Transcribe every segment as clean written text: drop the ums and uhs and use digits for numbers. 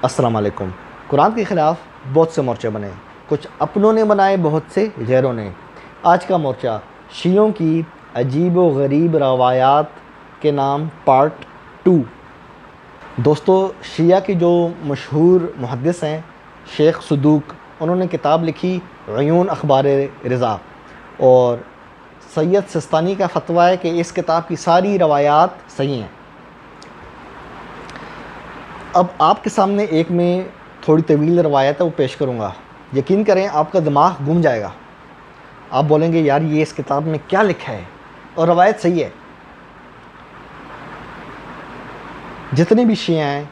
السلام علیکم۔ قرآن کے خلاف بہت سے مورچے بنے، کچھ اپنوں نے بنائے، بہت سے غیروں نے۔ آج کا مورچہ شیعوں کی عجیب و غریب روایات کے نام پارٹ 2۔ دوستو، شیعہ کے جو مشہور محدث ہیں شیخ صدوق، انہوں نے کتاب لکھی عیون اخبار رضا، اور سید سستانی کا فتویٰ ہے کہ اس کتاب کی ساری روایات صحیح ہیں۔ اب آپ کے سامنے ایک میں تھوڑی طویل روایت ہے، وہ پیش کروں گا۔ یقین کریں آپ کا دماغ گم جائے گا، آپ بولیں گے یار یہ اس کتاب میں کیا لکھا ہے، اور روایت صحیح ہے۔ جتنے بھی شیعہ ہیں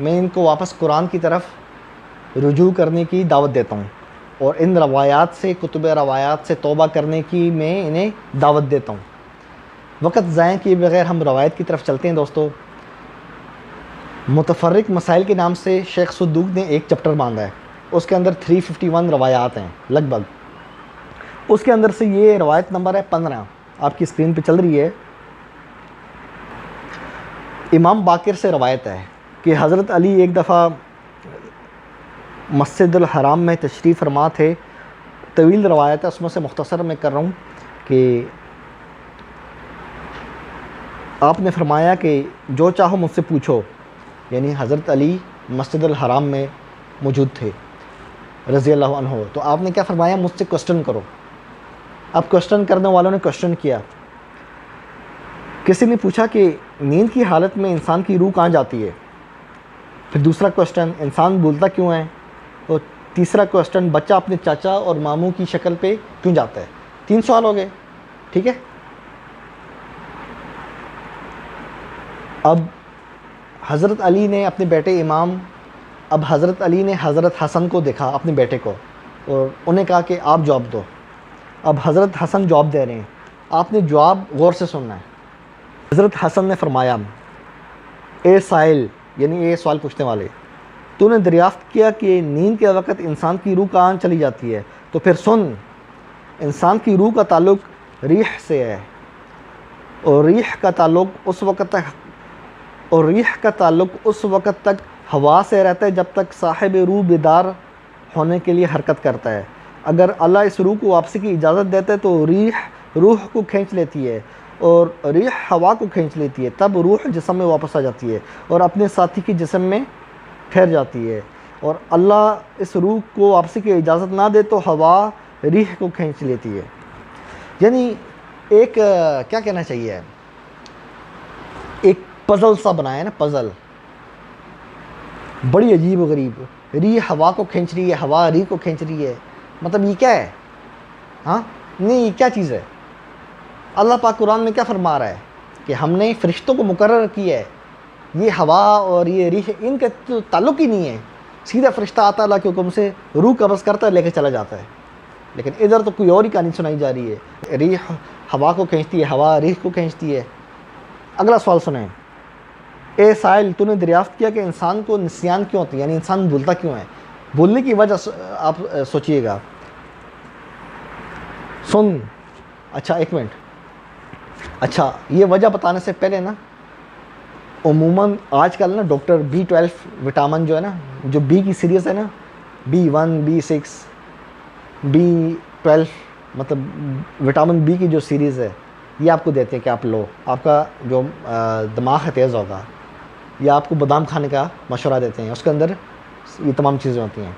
میں ان کو واپس قرآن کی طرف رجوع کرنے کی دعوت دیتا ہوں، اور ان روایات سے، کتب روایات سے توبہ کرنے کی میں انہیں دعوت دیتا ہوں۔ وقت ضائع کیے بغیر ہم روایت کی طرف چلتے ہیں۔ دوستو، متفرق مسائل کے نام سے شیخ صدوق نے ایک چپٹر باندھا ہے، اس کے اندر 351 روایات ہیں لگ بھگ۔ اس کے اندر سے یہ روایت نمبر ہے 15، آپ کی اسکرین پہ چل رہی ہے۔ امام باقر سے روایت ہے کہ حضرت علی ایک دفعہ مسجد الحرام میں تشریف فرما تھے۔ طویل روایت ہے، اس میں سے مختصر میں کر رہا ہوں کہ آپ نے فرمایا کہ جو چاہو مجھ سے پوچھو، یعنی حضرت علی مسجد الحرام میں موجود تھے رضی اللہ عنہ، تو آپ نے کیا فرمایا، مجھ سے کوسچن کرو۔ اب کوسچن کرنے والوں نے کوسچن کیا، کسی نے پوچھا کہ نیند کی حالت میں انسان کی روح کہاں جاتی ہے؟ پھر دوسرا کوسچن، انسان بولتا کیوں ہے؟ اور تیسرا کوسچن، بچہ اپنے چاچا اور ماموں کی شکل پہ کیوں جاتا ہے؟ 3 سوال ہو گئے، ٹھیک ہے۔ اب حضرت علی نے اپنے بیٹے امام، اب حضرت علی نے حضرت حسن کو دیکھا، اپنے بیٹے کو، اور انہیں کہا کہ آپ جواب دو۔ اب حضرت حسن جواب دے رہے ہیں، آپ نے جواب غور سے سننا ہے۔ حضرت حسن نے فرمایا، اے سائل، یعنی اے سوال پوچھنے والے، تو نے دریافت کیا کہ نیند کے وقت انسان کی روح کہاں چلی جاتی ہے؟ تو پھر سن، انسان کی روح کا تعلق ریح سے ہے، اور ریح کا تعلق اس وقت تک ہوا سے رہتا ہے جب تک صاحب روح بیدار ہونے کے لیے حرکت کرتا ہے۔ اگر اللہ اس روح کو واپسی کی اجازت دیتا ہے تو روح کو کھینچ لیتی ہے، اور ریح ہوا کو کھینچ لیتی ہے، تب روح جسم میں واپس آ جاتی ہے اور اپنے ساتھی کی جسم میں ٹھہر جاتی ہے۔ اور اللہ اس روح کو واپسی کی اجازت نہ دے تو ہوا ریح کو کھینچ لیتی ہے۔ یعنی ایک کیا کہنا چاہیے، ایک پزل سا بنایا ہے نا، پزل بڑی عجیب و غریب، ریح ہوا کو کھینچ رہی ہے، ہوا ریح کو کھینچ رہی ہے، مطلب یہ کیا ہے؟ ہاں نہیں، یہ کیا چیز ہے؟ اللہ پاک قرآن میں کیا فرما رہا ہے کہ ہم نے فرشتوں کو مقرر کیا ہے، یہ ہوا اور یہ ریح ان کا تو تعلق ہی نہیں ہے، سیدھا فرشتہ آتا اللہ کے حکم سے روح قبض کرتا ہے، لے کے چلا جاتا ہے۔ لیکن ادھر تو کوئی اور ہی کہانی سنائی جا رہی ہے، ریح ہوا کو کھینچتی ہے، ہوا ریح کو کھینچتی ہے۔ اگلا سوال سنیں، اے سائل، تو نے دریافت کیا کہ انسان کو نسیان کیوں ہوتی ہے، یعنی انسان بھولتا کیوں ہے؟ بھولنے کی وجہ آپ سوچئے گا۔ سن، اچھا ایک منٹ، اچھا یہ وجہ بتانے سے پہلے نا، عموماً آج کل نا ڈاکٹر B12 وٹامن جو ہے نا، جو بی کی سیریز ہے نا، B1 B6 B12، مطلب وٹامن بی کی جو سیریز ہے، یہ آپ کو دیتے ہیں کہ آپ لو، آپ کا جو دماغ ہے تیز ہوگا، یا آپ کو بادام کھانے کا مشورہ دیتے ہیں، اس کے اندر یہ تمام چیزیں ہوتی ہیں۔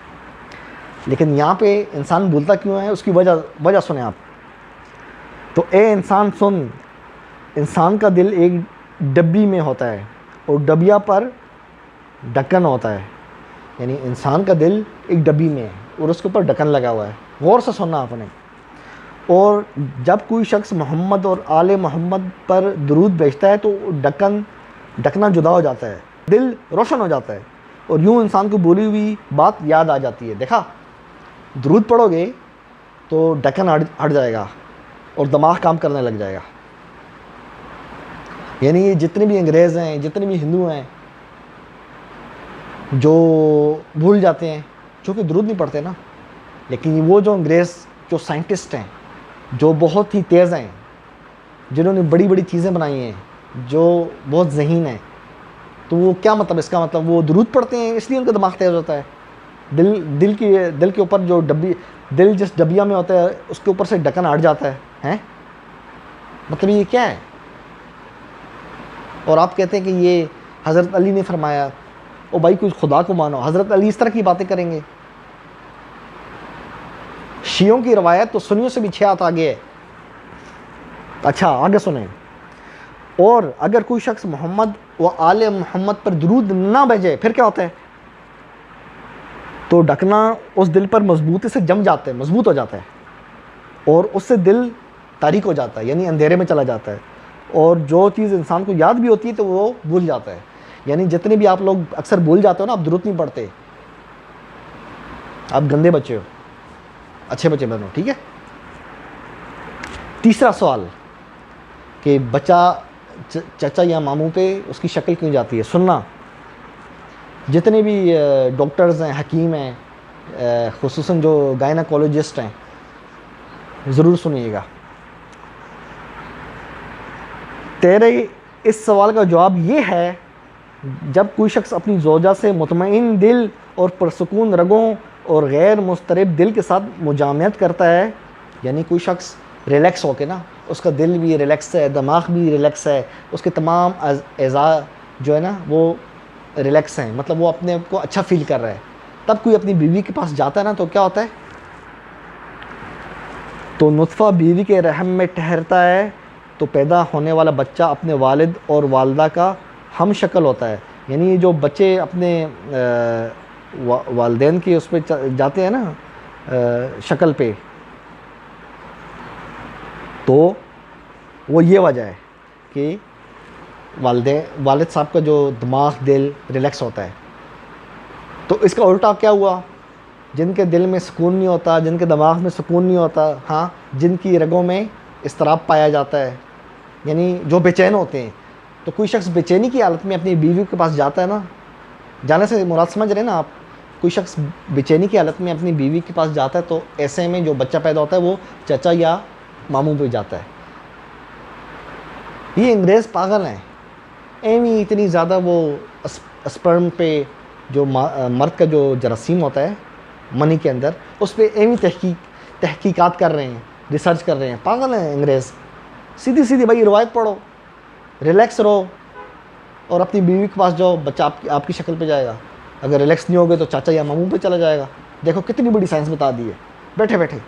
لیکن یہاں پہ انسان بھولتا کیوں ہے، اس کی وجہ سنیں آپ۔ تو اے انسان سن، انسان کا دل ایک ڈبی میں ہوتا ہے، اور ڈبیا پر ڈھکن ہوتا ہے، یعنی انسان کا دل ایک ڈبی میں ہے اور اس کے اوپر ڈھکن لگا ہوا ہے۔ غور سے سننا آپ نے۔ اور جب کوئی شخص محمد اور آل محمد پر درود بھیجتا ہے تو ڈھکنا جدا ہو جاتا ہے، دل روشن ہو جاتا ہے، اور یوں انسان کو بولی ہوئی بات یاد آ جاتی ہے۔ دیکھا، درود پڑھو گے تو ڈھکن ہٹ جائے گا اور دماغ کام کرنے لگ جائے گا۔ یعنی یہ جتنے بھی انگریز ہیں، جتنے بھی ہندو ہیں جو بھول جاتے ہیں، چونکہ درود نہیں پڑھتے نا، لیکن وہ جو انگریز، جو سائنٹسٹ ہیں، جو بہت ہی تیز ہیں، جنہوں نے بڑی بڑی چیزیں بنائی ہیں، جو بہت ذہین ہیں، تو وہ کیا مطلب؟ اس کا مطلب وہ درود پڑھتے ہیں اس لیے ان کا دماغ تیز ہوتا ہے؟ دل کے اوپر جو دل جس ڈبیا میں ہوتا ہے اس کے اوپر سے ڈھکن ہٹ جاتا ہے ہیں؟ مطلب یہ کیا ہے؟ اور آپ کہتے ہیں کہ یہ حضرت علی نے فرمایا. او بھائی کچھ خدا کو مانو. حضرت علی اس طرح کی باتیں کریں گے؟ شیعوں کی روایت تو سنیوں سے بھی 6 ہاتھ آگے ہے. اچھا آگے سنیں. اور اگر کوئی شخص محمد و آل محمد پر درود نہ بھیجے پھر کیا ہوتا ہے؟ تو ڈھکنا اس دل پر مضبوطی سے جم جاتا ہے، مضبوط ہو جاتا ہے، اور اس سے دل تاریک ہو جاتا ہے، یعنی اندھیرے میں چلا جاتا ہے، اور جو چیز انسان کو یاد بھی ہوتی ہے تو وہ بھول جاتا ہے. یعنی جتنے بھی آپ لوگ اکثر بھول جاتے ہو نا، آپ درود نہیں پڑھتے، آپ گندے بچے ہو، اچھے بچے بنو. ٹھیک ہے. تیسرا سوال کہ بچہ چچا یا ماموں پہ اس کی شکل کیوں جاتی ہے؟ سننا، جتنے بھی ڈاکٹرز ہیں، حکیم ہیں، خصوصاً جو گائناکولوجسٹ ہیں، ضرور سنیے گا. تیرے اس سوال کا جواب یہ ہے، جب کوئی شخص اپنی زوجہ سے مطمئن دل اور پرسکون رگوں اور غیر مضطرب دل کے ساتھ مجامعت کرتا ہے، یعنی کوئی شخص ریلیکس ہو کے نا، اس کا دل بھی ریلیکس ہے، دماغ بھی ریلیکس ہے، اس کے تمام اعضاء جو ہے نا وہ ریلیکس ہیں، مطلب وہ اپنے آپ کو اچھا فیل کر رہا ہے، تب کوئی اپنی بیوی کے پاس جاتا ہے نا تو کیا ہوتا ہے؟ تو نطفہ بیوی کے رحم میں ٹھہرتا ہے تو پیدا ہونے والا بچہ اپنے والد اور والدہ کا ہم شکل ہوتا ہے. یعنی جو بچے اپنے والدین کی اس پہ جاتے ہیں نا شکل پہ، تو وہ یہ وجہ ہے کہ والد صاحب کا جو دماغ دل ریلیکس ہوتا ہے. تو اس کا الٹا کیا ہوا؟ جن کے دل میں سکون نہیں ہوتا، جن کے دماغ میں سکون نہیں ہوتا، ہاں، جن کی رگوں میں اضطراب پایا جاتا ہے، یعنی جو بے چین ہوتے ہیں. تو کوئی شخص بے چینی کی حالت میں اپنی بیوی کے پاس جاتا ہے نا، جانے سے مراد سمجھ رہے ہیں نا آپ؟ کوئی شخص بے چینی کی حالت میں اپنی بیوی کے پاس جاتا ہے تو ایسے میں جو بچہ پیدا ہوتا ہے وہ چچا یا ماموں پہ جاتا ہے. یہ انگریز پاگل ہیں، ایویں اتنی زیادہ وہ اسپرم پہ جو مرد کا جو جراثیم ہوتا ہے منی کے اندر، اس پہ ایویں تحقیقات کر رہے ہیں، ریسرچ کر رہے ہیں. پاگل ہیں انگریز. سیدھی بھائی روایت پڑھو، ریلیکس رہو، اور اپنی بیوی کے پاس جاؤ، بچہ آپ کی شکل پہ جائے گا. اگر ریلیکس نہیں ہوگے تو چاچا یا ماموں پہ چلا جائے گا. دیکھو کتنی بڑی سائنس بتا دی ہے بیٹھے بیٹھے.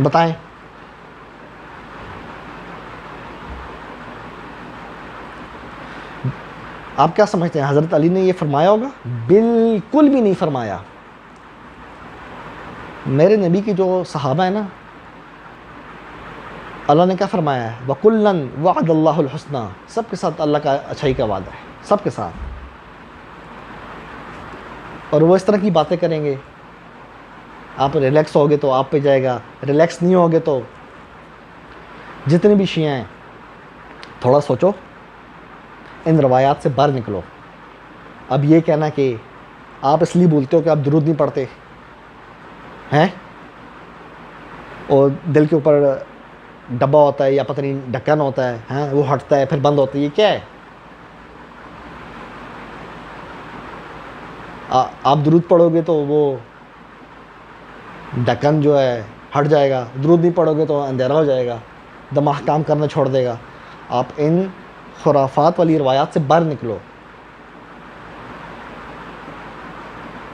بتائیں آپ کیا سمجھتے ہیں؟ حضرت علی نے یہ فرمایا ہوگا؟ بالکل بھی نہیں فرمایا. میرے نبی کی جو صحابہ ہیں نا، اللہ نے کیا فرمایا ہے؟ وَكُلًّا وَعَدَ اللَّهُ الْحُسْنَى. سب کے ساتھ اللہ کا اچھائی کا وعدہ ہے، سب کے ساتھ. اور وہ اس طرح کی باتیں کریں گے، آپ ریلیکس ہوگے تو آپ پہ جائے گا، ریلیکس نہیں ہوگے تو. جتنے بھی شیعہ ہیں تھوڑا سوچو، ان روایات سے باہر نکلو. اب یہ کہنا کہ آپ اس لیے بولتے ہو کہ آپ درود نہیں پڑھتے ہیں، اور دل کے اوپر ڈبہ ہوتا ہے یا پتہ نہیں ڈھکن ہوتا ہے، ہاں وہ ہٹتا ہے پھر بند ہوتا ہے، یہ کیا ہے؟ آپ درود پڑھو گے تو وہ ڈھکن جو ہے ہٹ جائے گا، درود نہیں پڑھو گے تو اندھیرا ہو جائے گا، دماغ کام کرنا چھوڑ دے گا. آپ ان خرافات والی روایات سے باہر نکلو.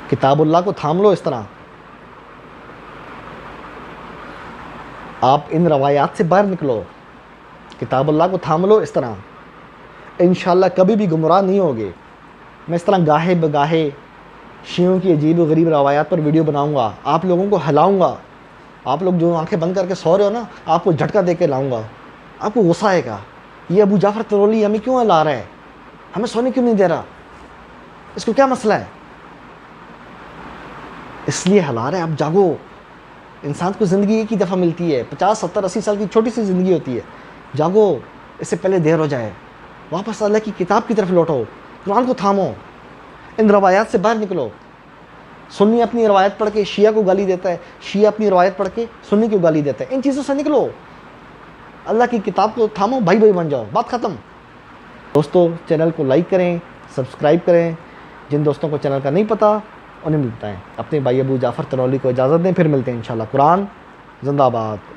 کتاب اللہ کو تھام لو. اس طرح آپ ان روایات سے باہر نکلو، کتاب اللہ کو تھام لو. اس طرح انشاءاللہ کبھی بھی گمراہ نہیں ہوگے. میں اس طرح گاہے بگاہے شیعوں کی عجیب و غریب روایات پر ویڈیو بناؤں گا، آپ لوگوں کو ہلاؤں گا. آپ لوگ جو آنکھیں بند کر کے سو رہے ہو نا، آپ کو جھٹکا دے کے لاؤں گا. آپ کو غصہ آئے گا، یہ ابو جعفر ترولی ہمیں کیوں لا رہا ہے، ہمیں سونے کیوں نہیں دے رہا، اس کو کیا مسئلہ ہے؟ اس لیے ہلا رہا ہے. آپ جاگو. انسان کو زندگی ایک ہی دفعہ ملتی ہے، 50 70 80 سال کی چھوٹی سی زندگی ہوتی ہے. جاگو، اس سے پہلے دیر ہو جائے. واپس اللہ کی کتاب کی طرف لوٹو، قرآن کو تھامو، ان روایات سے باہر نکلو. سنی اپنی روایت پڑھ کے شیعہ کو گالی دیتا ہے، شیعہ اپنی روایت پڑھ کے سنی کو گالی دیتا ہے. ان چیزوں سے نکلو، اللہ کی کتاب کو تھامو، بھائی بھائی بن جاؤ، بات ختم. دوستو چینل کو لائک کریں، سبسکرائب کریں، جن دوستوں کو چینل کا نہیں پتہ انہیں بھی بتائیں۔ اپنے بھائی ابو جعفر تنولی کو اجازت دیں، پھر ملتے ہیں انشاءاللہ۔ قرآن زندہ باد۔